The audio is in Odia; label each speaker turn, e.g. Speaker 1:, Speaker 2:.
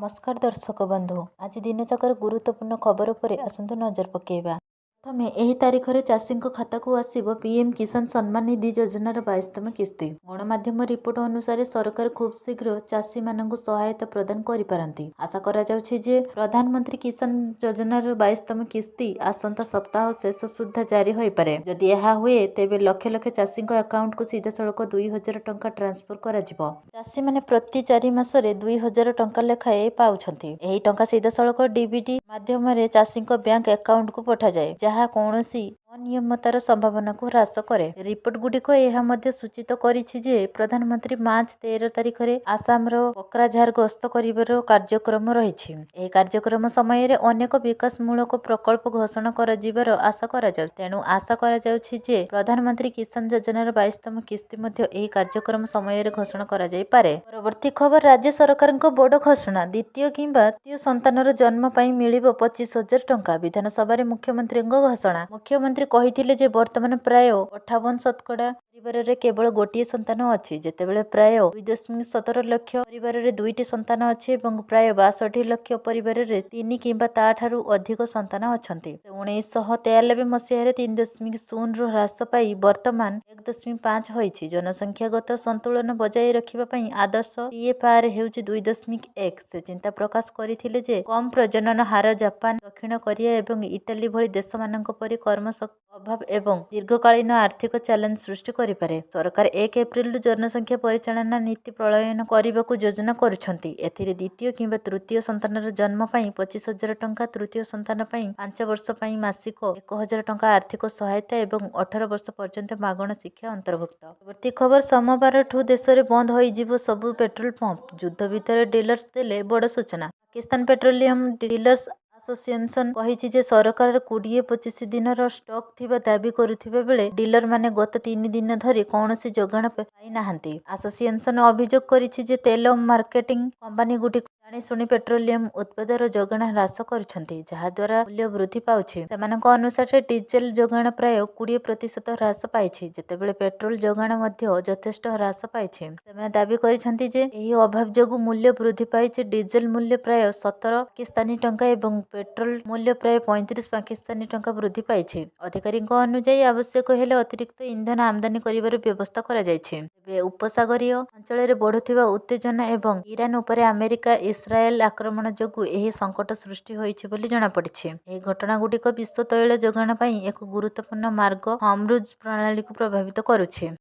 Speaker 1: नमस्कार दर्शक बंधु आज दिन जाकर गुरुत्वपूर्ण खबर पर आसतु नजर पकेइबा। प्रथमे एही तारिखरे चाषीଙ୍କ खाताକୁ ଆସିବ पीएम किसान सम्मान निधि योजनार 22तम किस्ती। गणमाध्यम रिपोर्ट अनुसार सरकार खूब शीघ्र चाषीମାନଙ୍କୁ सहायता प्रदान କରିପାରନ୍ତି। आशा କରାଯାଉଛି ଯେ प्रधानमंत्री किसान योजनार 22तम किस्ती आसंता सप्ताह शेष सुद्धा जारी ହୋଇପାରେ। ଯଦି ଏହା ହୁଏ ତେବେ ଲକ୍ଷ ଲକ୍ଷ ଚାଷୀଙ୍କ ଆକାଉଣ୍ଟକୁ ସିଧାସଳଖ 2000 ଟଙ୍କା ଟ୍ରାନ୍ସଫର କରାଯିବ। ଚାଷୀମାନେ ପ୍ରତି 4 ମାସରେ 2000 ଟଙ୍କା ଲେଖାଏଁ ପାଉଛନ୍ତି। ଏହି ଟଙ୍କା ସିଧାସଳଖ ଡିବିଟି ମାଧ୍ୟମରେ ଚାଷୀଙ୍କ ବ୍ୟାଙ୍କ ଆକାଉଣ୍ଟକୁ ପଠାଯାଏ, ଯାହା କୌଣସି ଅନିୟମିତତାର ସମ୍ଭାବନାକୁ ହ୍ରାସ କରେ। ରିପୋର୍ଟ ଗୁଡ଼ିକ ଏହା ମଧ୍ୟ ସୂଚିତ କରିଛି ଯେ ପ୍ରଧାନମନ୍ତ୍ରୀ ମାର୍ଚ୍ଚ 13 ତାରିଖରେ ଆସାମର କୋକ୍ରାଝାର ଗସ୍ତ କରିବାର କାର୍ଯ୍ୟକ୍ରମ ରହିଛି। ଏହି କାର୍ଯ୍ୟକ୍ରମ ସମୟରେ ଅନେକ ବିକାଶମୂଳକ ପ୍ରକଳ୍ପ ଘୋଷଣା କରାଯିବାର ଆଶା କରାଯାଉଛି। ତେଣୁ ଆଶା କରାଯାଉଛି ଯେ ପ୍ରଧାନମନ୍ତ୍ରୀ କିଷାନ ଯୋଜନାର 22ତମ କିସ୍ତି ମଧ୍ୟ ଏହି କାର୍ଯ୍ୟକ୍ରମ ସମୟରେ ଘୋଷଣା କରାଯାଇପାରେ। ପରବର୍ତ୍ତୀ ଖବର ରାଜ୍ୟ ସରକାରଙ୍କ ବଡ଼ ଘୋଷଣା ଦ୍ୱିତୀୟ କିମ୍ବା ତୃତୀୟ ସନ୍ତାନର ଜନ୍ମ ପାଇଁ ମିଳିବ 25,000 ଟଙ୍କା। ବିଧାନସଭାରେ ମୁଖ୍ୟମନ୍ତ୍ରୀଙ୍କ ଘୋଷଣା। ମୁଖ୍ୟମନ୍ତ୍ରୀ କହିଥିଲେ ଯେ ବର୍ତ୍ତମାନ ପ୍ରାୟ 58% ପରିବାରରେ କେବଳ ଗୋଟିଏ ସନ୍ତାନ ଅଛି, ଯେତେବେଳେ ପ୍ରାୟ 2.17 ଲକ୍ଷ ପରିବାରରେ ଦୁଇଟି ସନ୍ତାନ ଅଛି ଏବଂ ପ୍ରାୟ 62 ଲକ୍ଷ ପରିବାରରେ 3 କିମ୍ବା ତାଠାରୁ ଅଧିକ ସନ୍ତାନ ଅଛନ୍ତି। 1993 ମସିହାରେ 3.0ରୁ ହ୍ରାସ ପାଇ ବର୍ତ୍ତମାନ 1.5 ହୋଇଛି। ଜନସଂଖ୍ୟାଗତ ସନ୍ତୁଳନ ବଜାୟ ରଖିବା ପାଇଁ ଆଦର୍ଶ TFR ହେଉଛି 2.1। ସେ ଚିନ୍ତା ପ୍ରକାଶ କରିଥିଲେ ଯେ କମ୍ ପ୍ରଜନନ ହାର ଜାପାନ, ଦକ୍ଷିଣ କୋରିଆ ଏବଂ ଇଟାଲୀ ଭଳି ଦେଶମାନଙ୍କ ପରି କର୍ମଶକ୍ତି ଅଭାବ ଏବଂ ଦୀର୍ଘକାଳୀନ ଆର୍ଥିକ ଚ୍ୟାଲେଞ୍ଜ ସୃଷ୍ଟି କରିପାରେ। ସରକାର 1 ଏପ୍ରିଲରୁ ଜନସଂଖ୍ୟା ପରିଚାଳନା ନୀତି ପ୍ରଣୟନ କରିବାକୁ ଯୋଜନା କରୁଛନ୍ତି। ଏଥିରେ ଦ୍ୱିତୀୟ କିମ୍ବା ତୃତୀୟ ସନ୍ତାନର ଜନ୍ମ ପାଇଁ 25,000 ଟଙ୍କା, ତୃତୀୟ ସନ୍ତାନ ପାଇଁ 5 ବର୍ଷ ପାଇଁ ମାସିକ 1,000 ଟଙ୍କା ଆର୍ଥିକ ସହାୟତା ଏବଂ 18 ବର୍ଷ ପର୍ଯ୍ୟନ୍ତ ମାଗଣା ଶିକ୍ଷା ଅନ୍ତର୍ଭୁକ୍ତ। ପରବର୍ତ୍ତୀ ଖବର ସୋମବାରଠୁ ଦେଶରେ ବନ୍ଦ ହୋଇଯିବ ସବୁ ପେଟ୍ରୋଲ ପମ୍ପ। ଯୁଦ୍ଧ ଭିତରେ ଡିଲର୍ସ ଦେଲେ ବଡ଼ ସୂଚନା। ପାକିସ୍ତାନ ପେଟ୍ରୋଲିୟମ ଡିଲର୍ସ ଆସୋସିଏସନ କହିଛି ଯେ ସରକାର 20-25 ଦିନର ଷ୍ଟକ୍ ଥିବା ଦାବି କରୁଥିବା ବେଳେ ଡିଲରମାନେ ଗତ 3 ଦିନ ଧରି କୌଣସି ଯୋଗାଣ ପାଇନାହାନ୍ତି। ଆସୋସିଏସନ ଅଭିଯୋଗ କରିଛି ଯେ ତେଲ ମାର୍କେଟିଂ କମ୍ପାନୀଗୁଡ଼ିକ ଜାଣିଶୁଣି ପେଟ୍ରୋଲିୟମ ଉତ୍ପାଦର ଯୋଗାଣ ହ୍ରାସ କରୁଛନ୍ତି, ଯାହାଦ୍ୱାରା ମୂଲ୍ୟ ବୃଦ୍ଧି ପାଉଛି। ସେମାନଙ୍କ ଅନୁସାରେ ଡିଜେଲ ଯୋଗାଣ ପ୍ରାୟ 20% ହ୍ରାସ ପାଇଛି, ଯେତେବେଳେ ପେଟ୍ରୋଲ ଯୋଗାଣ ମଧ୍ୟ ଯଥେଷ୍ଟ ହ୍ରାସ ପାଇଛି। ସେମାନେ ଦାବି କରିଛନ୍ତି ଯେ ଏହି ଅଭାବ ଯୋଗୁଁ ମୂଲ୍ୟ ବୃଦ୍ଧି ପାଇଛି। ଡିଜେଲ ମୂଲ୍ୟ ପ୍ରାୟ 17 ପାକିସ୍ତାନୀ ଟଙ୍କା ଏବଂ ପେଟ୍ରୋଲ ମୂଲ୍ୟ ପ୍ରାୟ 35 ପାକିସ୍ତାନୀ ଟଙ୍କା ବୃଦ୍ଧି ପାଇଛି। ଅଧିକାରୀଙ୍କ ଅନୁଯାୟୀ ଆବଶ୍ୟକ ହେଲେ ଅତିରିକ୍ତ ଇନ୍ଧନ ଆମଦାନୀ କରିବାର ବ୍ୟବସ୍ଥା କରାଯାଇଛି। ତେବେ ଉପସାଗରୀୟ ଅଞ୍ଚଳରେ ବଢୁଥିବା ଉତ୍ତେଜନା ଏବଂ ଇରାନ ଉପରେ ଆମେରିକା ଇସ୍ରାଏଲ ଆକ୍ରମଣ ଯୋଗୁଁ ଏହି ସଙ୍କଟ ସୃଷ୍ଟି ହୋଇଛି ବୋଲି ଜଣାପଡ଼ିଛି। ଏହି ଘଟଣାଗୁଡ଼ିକ ବିଶ୍ୱ ତୈଳ ଯୋଗାଣ ପାଇଁ ଏକ ଗୁରୁତ୍ୱପୂର୍ଣ୍ଣ ମାର୍ଗ ହର୍ମୁଜ ପ୍ରଣାଳୀକୁ ପ୍ରଭାବିତ କରୁଛି।